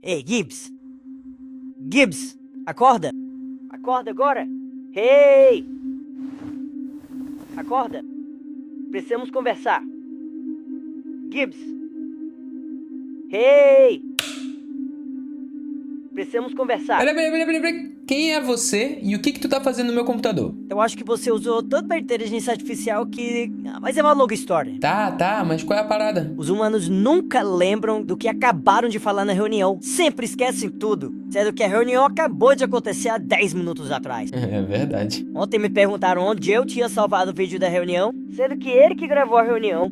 Ei, Gibbs! Gibbs, acorda! Acorda agora! Hey! Acorda! Precisamos conversar. Gibbs! Hey! Precisamos conversar. Peraí. Quem é você e o que tu tá fazendo no meu computador? Eu acho que você usou tanta inteligência artificial que... Mas é uma longa história. Tá, mas qual é a parada? Os humanos nunca lembram do que acabaram de falar na reunião. Sempre esquecem tudo. Sendo que a reunião acabou de acontecer há 10 minutos atrás. É verdade. Ontem me perguntaram onde eu tinha salvado o vídeo da reunião, sendo que ele que gravou a reunião.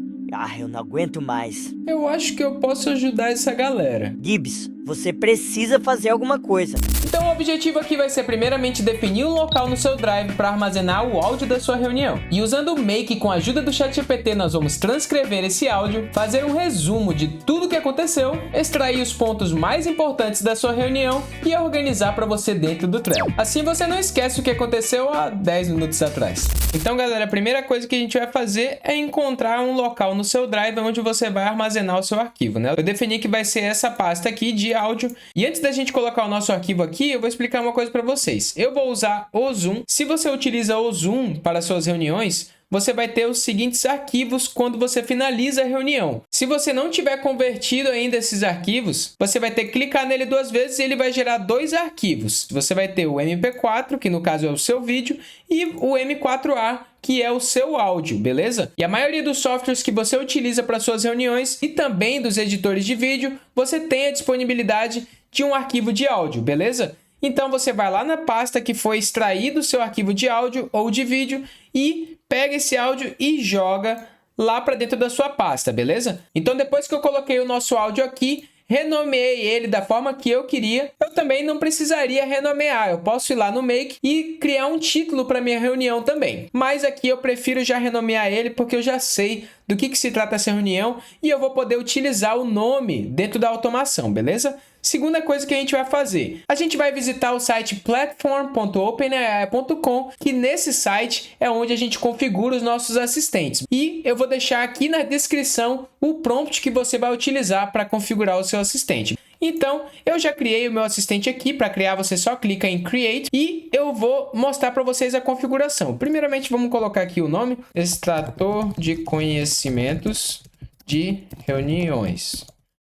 Eu não aguento mais. Eu acho que eu posso ajudar essa galera. Gibbs, você precisa fazer alguma coisa. Então o objetivo aqui vai ser primeiramente definir um local no seu Drive para armazenar o áudio da sua reunião. E usando o Make com a ajuda do ChatGPT, nós vamos transcrever esse áudio, fazer um resumo de tudo o que aconteceu, extrair os pontos mais importantes da sua reunião e organizar para você dentro do Trello. Assim você não esquece o que aconteceu há 10 minutos atrás. Então galera, a primeira coisa que a gente vai fazer é encontrar um local no seu Drive onde você vai armazenar o seu arquivo, né? Eu defini que vai ser essa pasta aqui de áudio. E antes da gente colocar o nosso arquivo aqui, eu vou explicar uma coisa para vocês. Eu vou usar o Zoom. Se você utiliza o Zoom para suas reuniões, você vai ter os seguintes arquivos quando você finaliza a reunião. Se você não tiver convertido ainda esses arquivos, você vai ter que clicar nele 2 vezes e ele vai gerar 2 arquivos. Você vai ter o MP4, que no caso é o seu vídeo, e o M4A, que é o seu áudio, beleza? E a maioria dos softwares que você utiliza para suas reuniões e também dos editores de vídeo, você tem a disponibilidade de um arquivo de áudio, beleza? Então você vai lá na pasta que foi extraído o seu arquivo de áudio ou de vídeo e pega esse áudio e joga lá para dentro da sua pasta, beleza? Então depois que eu coloquei o nosso áudio aqui, renomeei ele da forma que eu queria, eu também não precisaria renomear. Eu posso ir lá no Make e criar um título para minha reunião também. Mas aqui eu prefiro já renomear ele porque eu já sei do que se trata essa reunião e eu vou poder utilizar o nome dentro da automação, beleza? Segunda coisa que a gente vai fazer, a gente vai visitar o site platform.openai.com, que nesse site é onde a gente configura os nossos assistentes. E eu vou deixar aqui na descrição o prompt que você vai utilizar para configurar o seu assistente. Então, eu já criei o meu assistente aqui. Para criar, você só clica em Create e eu vou mostrar para vocês a configuração. Primeiramente, vamos colocar aqui o nome, Extrator de Conhecimentos de Reuniões.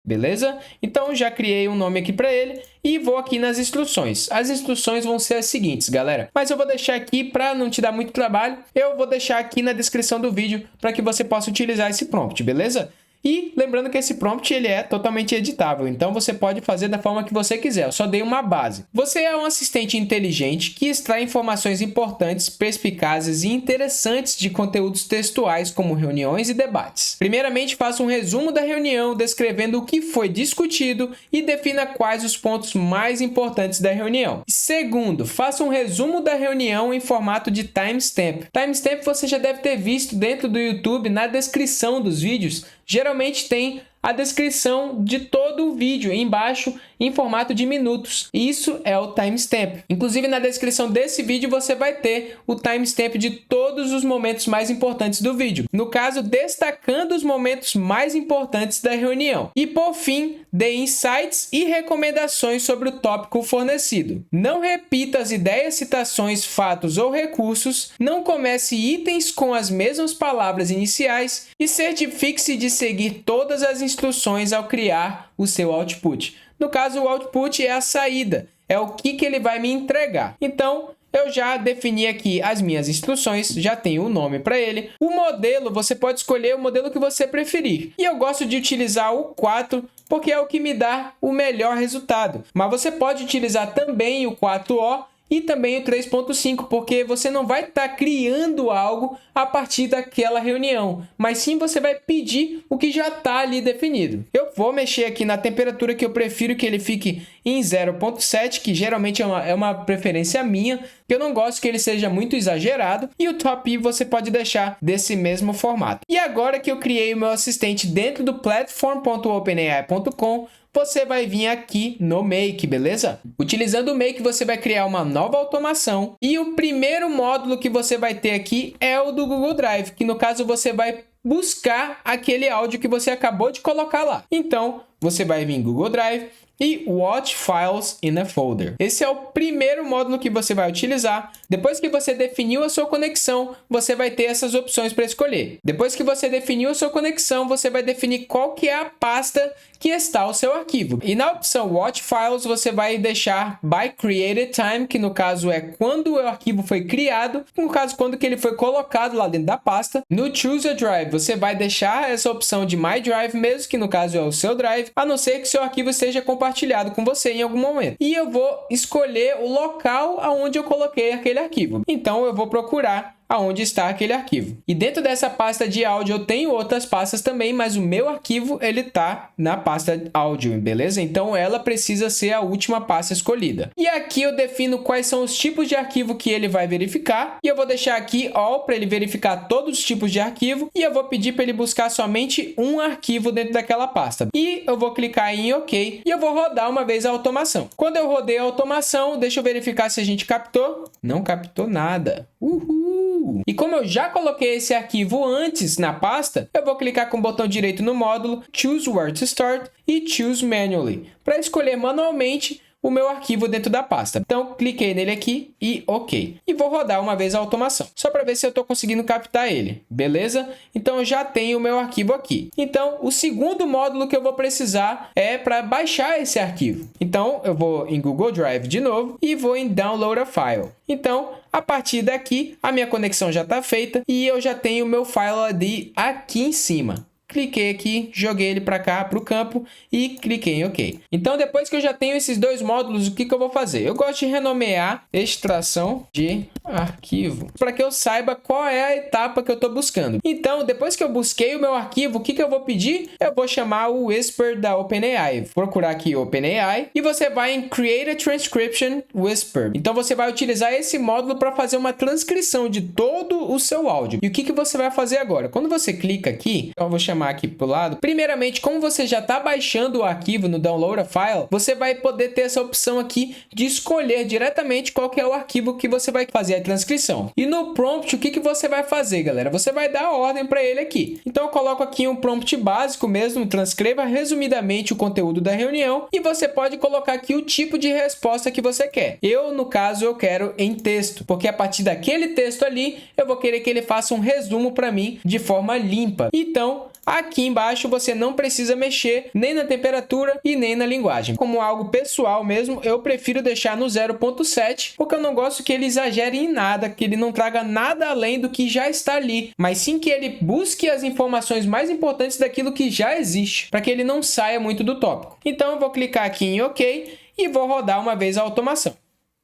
Beleza? Então, já criei um nome aqui para ele e vou aqui nas instruções. As instruções vão ser as seguintes, galera. Mas eu vou deixar aqui para não te dar muito trabalho. Eu vou deixar aqui na descrição do vídeo para que você possa utilizar esse prompt, beleza? E lembrando que esse prompt ele é totalmente editável, então você pode fazer da forma que você quiser. Eu só dei uma base. Você é um assistente inteligente que extrai informações importantes, perspicazes e interessantes de conteúdos textuais como reuniões e debates. Primeiramente, faça um resumo da reunião, descrevendo o que foi discutido e defina quais os pontos mais importantes da reunião. Segundo, faça um resumo da reunião em formato de timestamp. Timestamp você já deve ter visto dentro do YouTube na descrição dos vídeos. Geralmente tem a descrição de todo o vídeo embaixo em formato de minutos. Isso é o timestamp. Inclusive na descrição desse vídeo você vai ter o timestamp de todos os momentos mais importantes do vídeo. No caso, destacando os momentos mais importantes da reunião. E por fim, dê insights e recomendações sobre o tópico fornecido. Não repita as ideias, citações, fatos ou recursos. Não comece itens com as mesmas palavras iniciais e certifique-se de seguir todas as instruções ao criar o seu output. No caso, o output é a saída, é o que ele vai me entregar. Então, eu já defini aqui as minhas instruções, já tenho o nome para ele. O modelo, você pode escolher o modelo que você preferir. E eu gosto de utilizar o 4 porque é o que me dá o melhor resultado. Mas você pode utilizar também o 4O e também o 3.5, porque você não vai estar criando algo a partir daquela reunião, mas sim você vai pedir o que já está ali definido. Eu vou mexer aqui na temperatura que eu prefiro que ele fique em 0.7, que geralmente é uma preferência minha, que eu não gosto que ele seja muito exagerado, e o top você pode deixar desse mesmo formato. E agora que eu criei o meu assistente dentro do platform.openai.com, você vai vir aqui no Make, beleza? Utilizando o Make, você vai criar uma nova automação e o primeiro módulo que você vai ter aqui é o do Google Drive, que no caso você vai buscar aquele áudio que você acabou de colocar lá. Então, você vai vir em Google Drive, e Watch Files in a Folder. Esse é o primeiro módulo que você vai utilizar. Depois que você definiu a sua conexão, você vai ter essas opções para escolher. Depois que você definiu a sua conexão, você vai definir qual que é a pasta que está o seu arquivo. E na opção Watch Files, você vai deixar By Created Time, que no caso é quando o arquivo foi criado, no caso quando que ele foi colocado lá dentro da pasta. No Choose a Drive, você vai deixar essa opção de My Drive mesmo, que no caso é o seu drive, a não ser que seu arquivo esteja compartilhado com você em algum momento. E eu vou escolher o local aonde eu coloquei aquele arquivo. Então eu vou procurar aonde está aquele arquivo. E dentro dessa pasta de áudio eu tenho outras pastas também, mas o meu arquivo ele tá na pasta áudio, beleza? Então ela precisa ser a última pasta escolhida. E aqui eu defino quais são os tipos de arquivo que ele vai verificar, e eu vou deixar aqui All para ele verificar todos os tipos de arquivo, e eu vou pedir para ele buscar somente um arquivo dentro daquela pasta. E eu vou clicar em OK, e eu vou rodar uma vez a automação. Quando eu rodei a automação, deixa eu verificar se a gente captou. Não captou nada. Uhul! E como eu já coloquei esse arquivo antes na pasta, eu vou clicar com o botão direito no módulo, Choose Where to Start e Choose Manually, para escolher manualmente o meu arquivo dentro da pasta. Então, cliquei nele aqui e OK. E vou rodar uma vez a automação, só para ver se eu estou conseguindo captar ele. Beleza? Então, eu já tenho o meu arquivo aqui. Então, o segundo módulo que eu vou precisar é para baixar esse arquivo. Então, eu vou em Google Drive de novo e vou em Download a File. Então, a partir daqui, a minha conexão já está feita e eu já tenho o meu File ID aqui em cima. Cliquei aqui, joguei ele para cá, para o campo e cliquei em OK. Então, depois que eu já tenho esses dois módulos, o que eu vou fazer? Eu gosto de renomear extração de arquivo, para que eu saiba qual é a etapa que eu estou buscando. Então, depois que eu busquei o meu arquivo, o que eu vou pedir? Eu vou chamar o Whisper da OpenAI. Vou procurar aqui OpenAI e você vai em Create a Transcription Whisper. Então, você vai utilizar esse módulo para fazer uma transcrição de todo o seu áudio. E o que você vai fazer agora? Quando você clica aqui, eu vou chamar aqui para o lado. Primeiramente, como você já está baixando o arquivo no Download a File, você vai poder ter essa opção aqui de escolher diretamente qual que é o arquivo que você vai fazer a transcrição. E no prompt, o que você vai fazer, galera? Você vai dar a ordem para ele aqui. Então, eu coloco aqui um prompt básico mesmo, transcreva resumidamente o conteúdo da reunião e você pode colocar aqui o tipo de resposta que você quer. Eu, no caso, eu quero em texto, porque a partir daquele texto ali, eu vou querer que ele faça um resumo para mim de forma limpa. Então, aqui embaixo você não precisa mexer nem na temperatura e nem na linguagem. Como algo pessoal mesmo, eu prefiro deixar no 0.7, porque eu não gosto que ele exagere em nada, que ele não traga nada além do que já está ali, mas sim que ele busque as informações mais importantes daquilo que já existe, para que ele não saia muito do tópico. Então eu vou clicar aqui em OK e vou rodar uma vez a automação.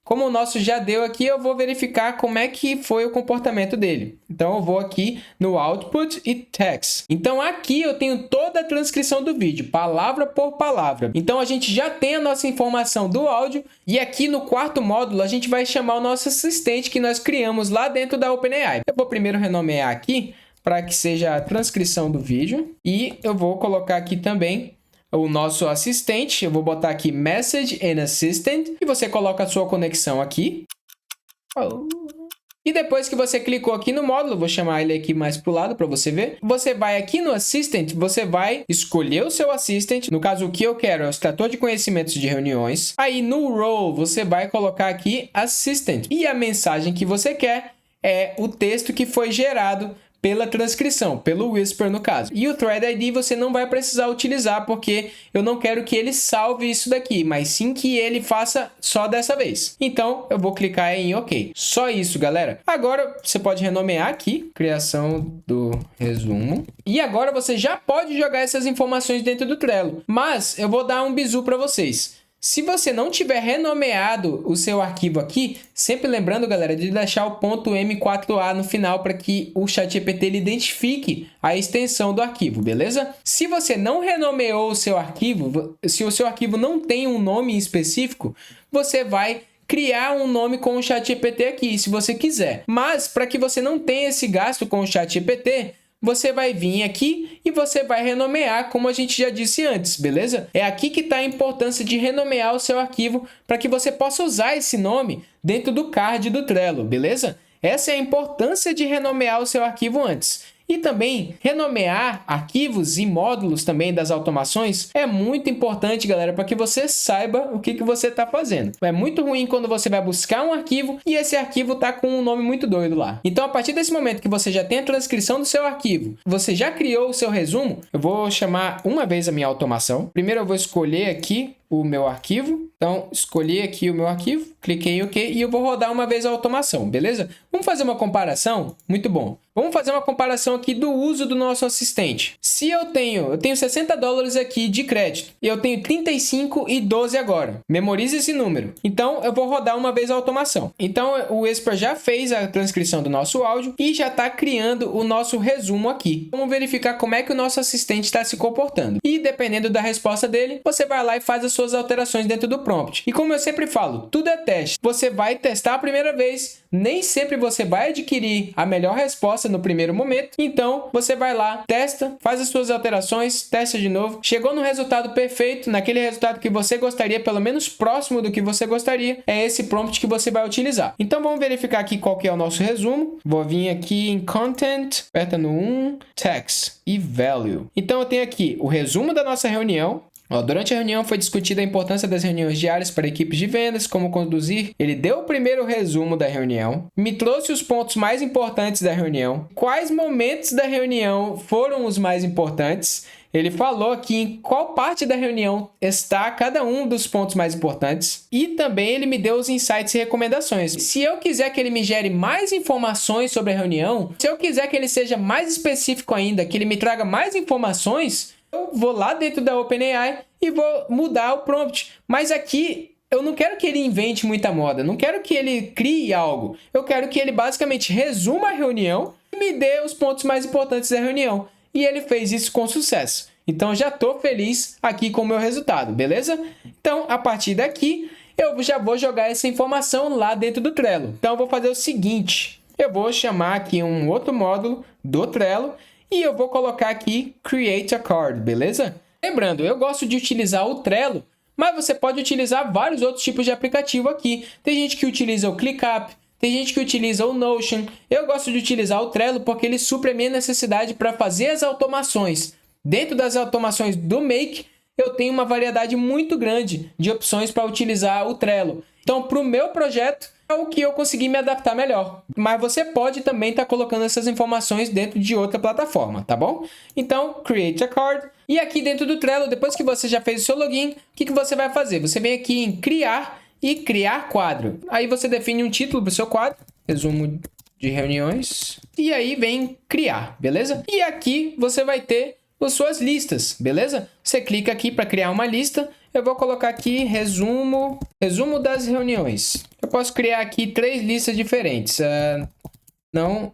Como o nosso já deu aqui, eu vou verificar como é que foi o comportamento dele. Então, eu vou aqui no Output e Text. Então, aqui eu tenho toda a transcrição do vídeo, palavra por palavra. Então, a gente já tem a nossa informação do áudio. E aqui no quarto módulo, a gente vai chamar o nosso assistente que nós criamos lá dentro da OpenAI. Eu vou primeiro renomear aqui para que seja a transcrição do vídeo. E eu vou colocar aqui também o nosso assistente. Eu vou botar aqui Message and Assistant e você coloca a sua conexão aqui. E depois que você clicou aqui no módulo, vou chamar ele aqui mais para o lado para você ver. Você vai aqui no Assistant, você vai escolher o seu Assistant. No caso, o que eu quero é o extrator de conhecimentos de reuniões. Aí no Role, você vai colocar aqui Assistant. E a mensagem que você quer é o texto que foi gerado pela transcrição, pelo Whisper no caso. E o Thread ID você não vai precisar utilizar, porque eu não quero que ele salve isso daqui, mas sim que ele faça só dessa vez. Então, eu vou clicar em OK. Só isso, galera. Agora, você pode renomear aqui, criação do resumo. E agora você já pode jogar essas informações dentro do Trello. Mas, eu vou dar um bizu para vocês. Se você não tiver renomeado o seu arquivo aqui, sempre lembrando, galera, de deixar o ponto .m4a no final para que o ChatGPT ele identifique a extensão do arquivo, beleza? Se você não renomeou o seu arquivo, se o seu arquivo não tem um nome específico, você vai criar um nome com o ChatGPT aqui, se você quiser. Mas, para que você não tenha esse gasto com o ChatGPT, você vai vir aqui e você vai renomear, como a gente já disse antes, beleza? É aqui que está a importância de renomear o seu arquivo para que você possa usar esse nome dentro do card do Trello, beleza? Essa é a importância de renomear o seu arquivo antes. E também renomear arquivos e módulos também das automações é muito importante, galera, para que você saiba o que você está fazendo. É muito ruim quando você vai buscar um arquivo e esse arquivo está com um nome muito doido lá. Então, a partir desse momento que você já tem a transcrição do seu arquivo, você já criou o seu resumo, eu vou chamar uma vez a minha automação. Primeiro eu vou escolher aqui o meu arquivo. Então, escolhi aqui o meu arquivo, cliquei em OK e eu vou rodar uma vez a automação, beleza? Vamos fazer uma comparação? Muito bom. Vamos fazer uma comparação aqui do uso do nosso assistente. Se eu tenho $60 aqui de crédito e eu tenho 35,12 agora. Memorize esse número. Então, eu vou rodar uma vez a automação. Então, o Whisper já fez a transcrição do nosso áudio e já está criando o nosso resumo aqui. Vamos verificar como é que o nosso assistente está se comportando. E, dependendo da resposta dele, você vai lá e faz as suas alterações dentro do prompt. E como eu sempre falo, tudo é teste. Você vai testar a primeira vez, nem sempre você vai adquirir a melhor resposta no primeiro momento. Então, você vai lá, testa, faz as suas alterações, testa de novo. Chegou no resultado perfeito, naquele resultado que você gostaria, pelo menos próximo do que você gostaria, é esse prompt que você vai utilizar. Então, vamos verificar aqui qual que é o nosso resumo. Vou vir aqui em Content, aperta no 1, Text e Value. Então, eu tenho aqui o resumo da nossa reunião. Durante a reunião foi discutida a importância das reuniões diárias para equipes de vendas, como conduzir. Ele deu o primeiro resumo da reunião, me trouxe os pontos mais importantes da reunião, quais momentos da reunião foram os mais importantes. Ele falou aqui em qual parte da reunião está cada um dos pontos mais importantes. E também ele me deu os insights e recomendações. Se eu quiser que ele me gere mais informações sobre a reunião, se eu quiser que ele seja mais específico ainda, que ele me traga mais informações, eu vou lá dentro da OpenAI e vou mudar o prompt. Mas aqui eu não quero que ele invente muita moda, não quero que ele crie algo. Eu quero que ele basicamente resuma a reunião e me dê os pontos mais importantes da reunião. E ele fez isso com sucesso. Então já estou feliz aqui com o meu resultado, beleza? Então, a partir daqui, eu já vou jogar essa informação lá dentro do Trello. Então, eu vou fazer o seguinte. Eu vou chamar aqui um outro módulo do Trello e eu vou colocar aqui Create a Card, beleza? Lembrando, eu gosto de utilizar o Trello, mas você pode utilizar vários outros tipos de aplicativo aqui. Tem gente que utiliza o ClickUp, tem gente que utiliza o Notion. Eu gosto de utilizar o Trello porque ele supre a minha necessidade para fazer as automações. Dentro das automações do Make, eu tenho uma variedade muito grande de opções para utilizar o Trello. Então, para o meu projeto, é o que eu consegui me adaptar melhor. Mas você pode também estar colocando essas informações dentro de outra plataforma, tá bom? Então, Create a Card. E aqui dentro do Trello, depois que você já fez o seu login, o que você vai fazer? Você vem aqui em Criar e Criar Quadro. Aí você define um título para o seu quadro. Resumo de reuniões. E aí vem Criar, beleza? E aqui você vai ter as suas listas, beleza? Você clica aqui para criar uma lista. Eu vou colocar aqui resumo das reuniões. Eu posso criar aqui 3 listas diferentes. Não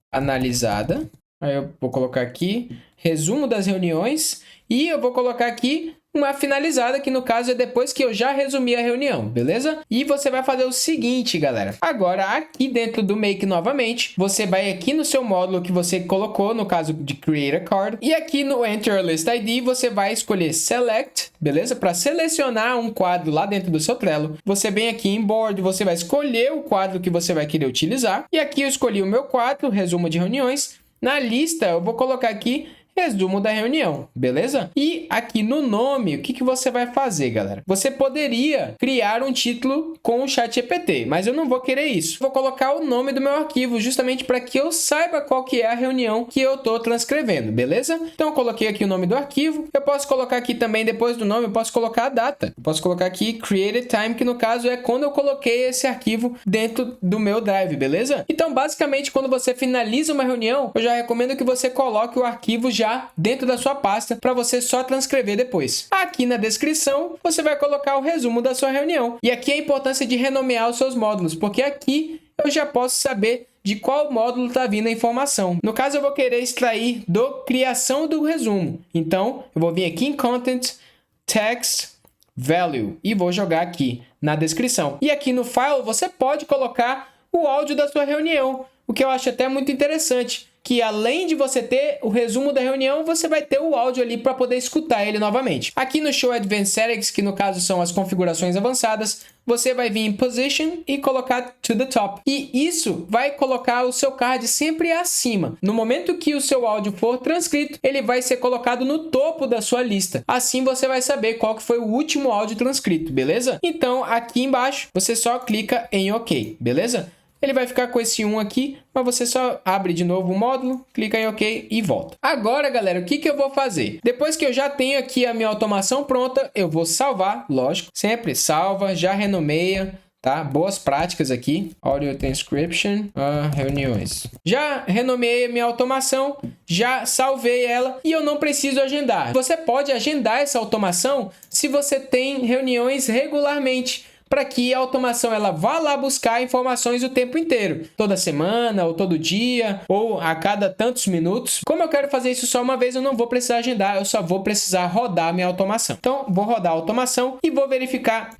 analisada. Aí eu vou colocar aqui resumo das reuniões. E eu vou colocar aqui uma finalizada, que no caso é depois que eu já resumi a reunião, beleza? E você vai fazer o seguinte, galera. Agora, aqui dentro do Make novamente, você vai aqui no seu módulo que você colocou, no caso de Create a Card. E aqui no Enter a List ID, você vai escolher Select, beleza? Para selecionar um quadro lá dentro do seu Trello. Você vem aqui em Board, você vai escolher o quadro que você vai querer utilizar. E aqui eu escolhi o meu quadro, resumo de reuniões. Na lista, eu vou colocar aqui resumo da reunião, beleza? E aqui no nome, o que você vai fazer, galera? Você poderia criar um título com o ChatGPT, mas eu não vou querer isso. Vou colocar o nome do meu arquivo, justamente para que eu saiba qual que é a reunião que eu estou transcrevendo, beleza? Então, eu coloquei aqui o nome do arquivo. Eu posso colocar aqui também, depois do nome, eu posso colocar a data. Eu posso colocar aqui Created Time, que no caso é quando eu coloquei esse arquivo dentro do meu Drive, beleza? Então, basicamente, quando você finaliza uma reunião, eu já recomendo que você coloque o arquivo já dentro da sua pasta para você só transcrever depois. Aqui na descrição, você vai colocar o resumo da sua reunião. E aqui a importância de renomear os seus módulos, porque aqui eu já posso saber de qual módulo está vindo a informação. No caso, eu vou querer extrair do criação do resumo. Então, eu vou vir aqui em Content, Text, Value e vou jogar aqui na descrição. E aqui no File, você pode colocar o áudio da sua reunião, o que eu acho até muito interessante, que além de você ter o resumo da reunião, você vai ter o áudio ali para poder escutar ele novamente. Aqui no Show Advanced Settings, que no caso são as configurações avançadas, você vai vir em Position e colocar to the top. E isso vai colocar o seu card sempre acima. No momento que o seu áudio for transcrito, ele vai ser colocado no topo da sua lista. Assim você vai saber qual que foi o último áudio transcrito, beleza? Então, aqui embaixo, você só clica em OK, beleza? Ele vai ficar com esse 1 aqui, mas você só abre de novo o módulo, clica em OK e volta. Agora, galera, o que eu vou fazer? Depois que eu já tenho aqui a minha automação pronta, eu vou salvar, lógico. Sempre salva, já renomeia, tá? Boas práticas aqui. Audio Transcription, reuniões. Já renomeei a minha automação, já salvei ela e eu não preciso agendar. Você pode agendar essa automação se você tem reuniões regularmente, para que a automação ela vá lá buscar informações o tempo inteiro, toda semana, ou todo dia, ou a cada tantos minutos. Como eu quero fazer isso só uma vez, eu não vou precisar agendar, eu só vou precisar rodar a minha automação. Então, vou rodar a automação e vou verificar.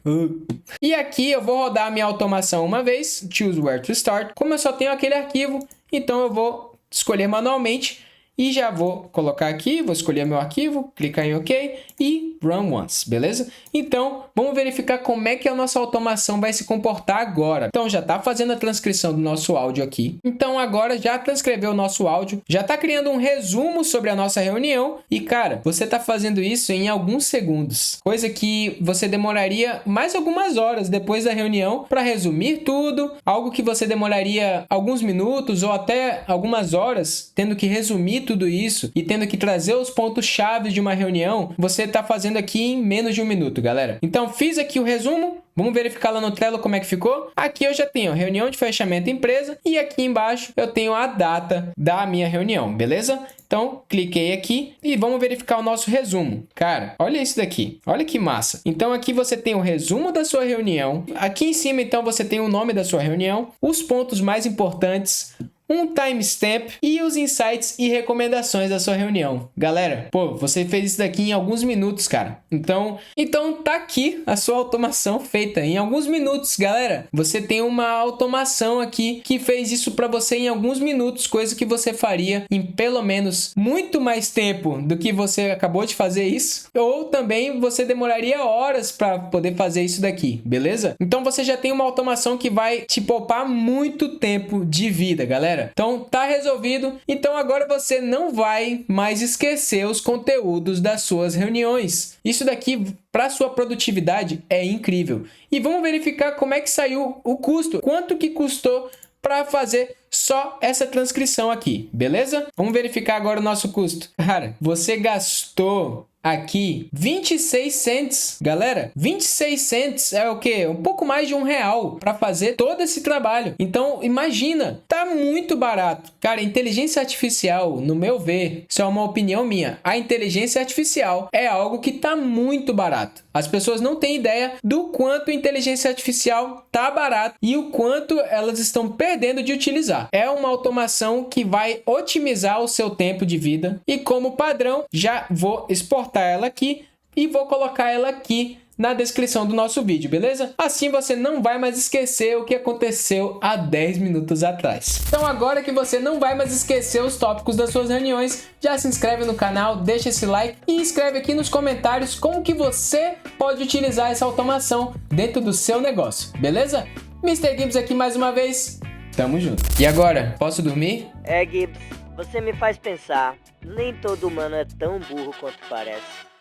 E aqui eu vou rodar a minha automação uma vez, choose where to start. Como eu só tenho aquele arquivo, então eu vou escolher manualmente. E já vou colocar aqui, vou escolher meu arquivo, clicar em OK e Run Once, beleza? Então, vamos verificar como é que a nossa automação vai se comportar agora. Então, já está fazendo a transcrição do nosso áudio aqui. Então, agora já transcreveu o nosso áudio, já está criando um resumo sobre a nossa reunião. E, cara, você está fazendo isso em alguns segundos. Coisa que você demoraria mais algumas horas depois da reunião para resumir tudo. Algo que você demoraria alguns minutos ou até algumas horas tendo que resumir tudo isso e tendo que trazer os pontos-chave de uma reunião, você está fazendo aqui em menos de um minuto, galera. Então, fiz aqui o resumo. Vamos verificar lá no Trello como é que ficou. Aqui eu já tenho reunião de fechamento empresa e aqui embaixo eu tenho a data da minha reunião, beleza? Então, cliquei aqui e vamos verificar o nosso resumo. Cara, olha isso daqui. Olha que massa. Então, aqui você tem o resumo da sua reunião. Aqui em cima, então, você tem o nome da sua reunião, os pontos mais importantes, um timestamp e os insights e recomendações da sua reunião. Galera, pô, você fez isso daqui em alguns minutos, cara. Então tá aqui a sua automação feita em alguns minutos, galera. Você tem uma automação aqui que fez isso para você em alguns minutos, coisa que você faria em pelo menos muito mais tempo do que você acabou de fazer isso. Ou também você demoraria horas para poder fazer isso daqui, beleza? Então você já tem uma automação que vai te poupar muito tempo de vida, galera. Então tá resolvido. Então agora você não vai mais esquecer os conteúdos das suas reuniões. Isso daqui para sua produtividade é incrível. E vamos verificar como é que saiu o custo. Quanto que custou para fazer só essa transcrição aqui, beleza? Vamos verificar agora o nosso custo. Cara, você gastou aqui 26 cents, galera. 26 cents é o quê? Um pouco mais de R$1 para fazer todo esse trabalho. Então, imagina, tá muito barato. Cara, inteligência artificial, no meu ver, isso é uma opinião minha. A inteligência artificial é algo que tá muito barato. As pessoas não têm ideia do quanto a inteligência artificial tá barato e o quanto elas estão perdendo de utilizar. É uma automação que vai otimizar o seu tempo de vida e como padrão, já vou exportar ela aqui e vou colocar ela aqui na descrição do nosso vídeo, beleza? Assim você não vai mais esquecer o que aconteceu há 10 minutos atrás. Então agora que você não vai mais esquecer os tópicos das suas reuniões, já se inscreve no canal, deixa esse like e escreve aqui nos comentários como que você pode utilizar essa automação dentro do seu negócio, beleza? Mr. Gibbs aqui mais uma vez, tamo junto. E agora, posso dormir? Gibbs, você me faz pensar. Nem todo humano é tão burro quanto parece.